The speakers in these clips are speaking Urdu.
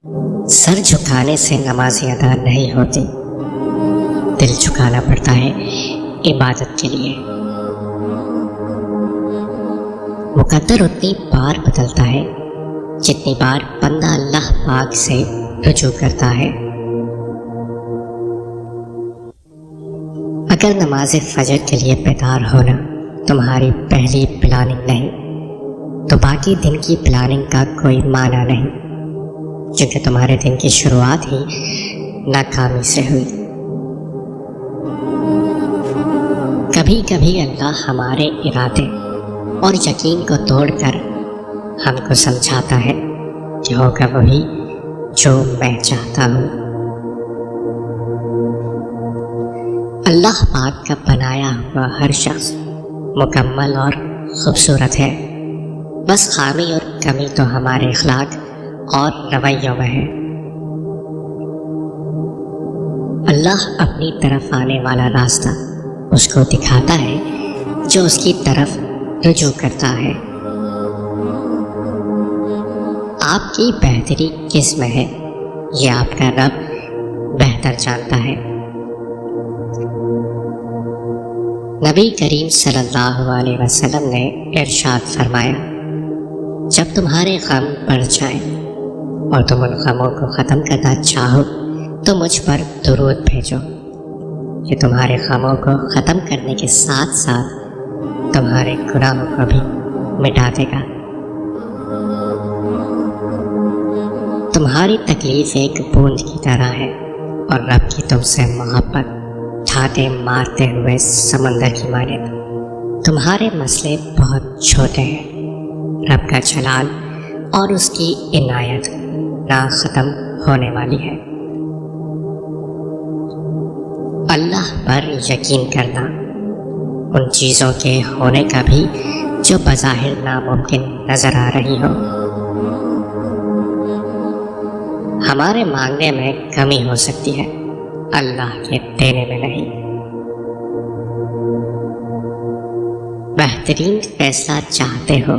سر جھکانے سے نمازیں ادا نہیں ہوتی، دل جھکانا پڑتا ہے عبادت کے لیے۔ مقدر اتنی بار بدلتا ہے جتنی بار بندہ اللہ پاک سے رجوع کرتا ہے۔ اگر نماز فجر کے لیے بیدار ہونا تمہاری پہلی پلاننگ نہیں تو باقی دن کی پلاننگ کا کوئی معنی نہیں، کیونکہ تمہارے دن کی شروعات ہی ناکامی سے ہوئی۔ کبھی کبھی اللہ ہمارے ارادے اور یقین کو توڑ کر ہم کو سمجھاتا ہے کہ ہوگا وہی جو میں چاہتا ہوں۔ اللہ پاک کا بنایا ہوا ہر شخص مکمل اور خوبصورت ہے، بس خامی اور کمی تو ہمارے اخلاق اور رویوں میں ہے۔ اللہ اپنی طرف آنے والا راستہ اس کو دکھاتا ہے جو اس کی طرف رجوع کرتا ہے۔ آپ کی بہتری کس میں ہے یہ آپ کا رب بہتر جانتا ہے۔ نبی کریم صلی اللہ علیہ وسلم نے ارشاد فرمایا، جب تمہارے غم بڑھ جائیں اور تم ان غموں کو ختم کرنا چاہو تو مجھ پر درود بھیجو، یہ تمہارے غموں کو ختم کرنے کے ساتھ ساتھ تمہارے گناہوں کو بھی مٹا دے گا۔ تمہاری تکلیف ایک بوند کی طرح ہے اور رب کی تم سے محبت ٹھاٹے مارتے ہوئے سمندر کی مانند۔ تمہارے مسئلے بہت چھوٹے ہیں، رب کا جلال اور اس کی عنایت نہ ختم ہونے والی ہے۔ اللہ پر یقین کرنا ان چیزوں کے ہونے کا بھی جو بظاہر ناممکن نظر آ رہی ہو۔ ہمارے مانگنے میں کمی ہو سکتی ہے، اللہ کے دینے میں نہیں۔ بہترین فیصلہ چاہتے ہو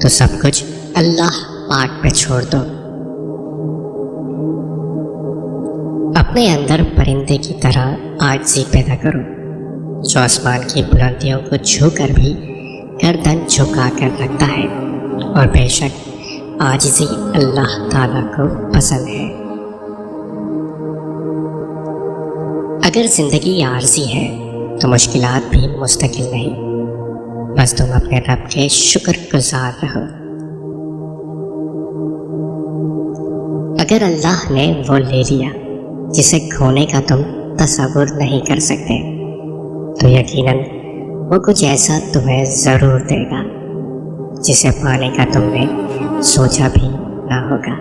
تو سب کچھ اللہ پاک پہ چھوڑ دو۔ اپنے اندر پرندے کی طرح عاجزی پیدا کرو جو آسمان کی بلندیوں کو چھو کر بھی گردن جھکا کر رکھتا ہے، اور بے شک عاجزی اللہ تعالیٰ کو پسند ہے۔ اگر زندگی عارضی ہے تو مشکلات بھی مستقل نہیں، بس تم اپنے رب کے شکر گزار رہو۔ اگر اللہ نے وہ لے لیا جسے کھونے کا تم تصور نہیں کر سکتے تو یقیناً وہ کچھ ایسا تمہیں ضرور دے گا جسے پانے کا تم نے سوچا بھی نہ ہوگا۔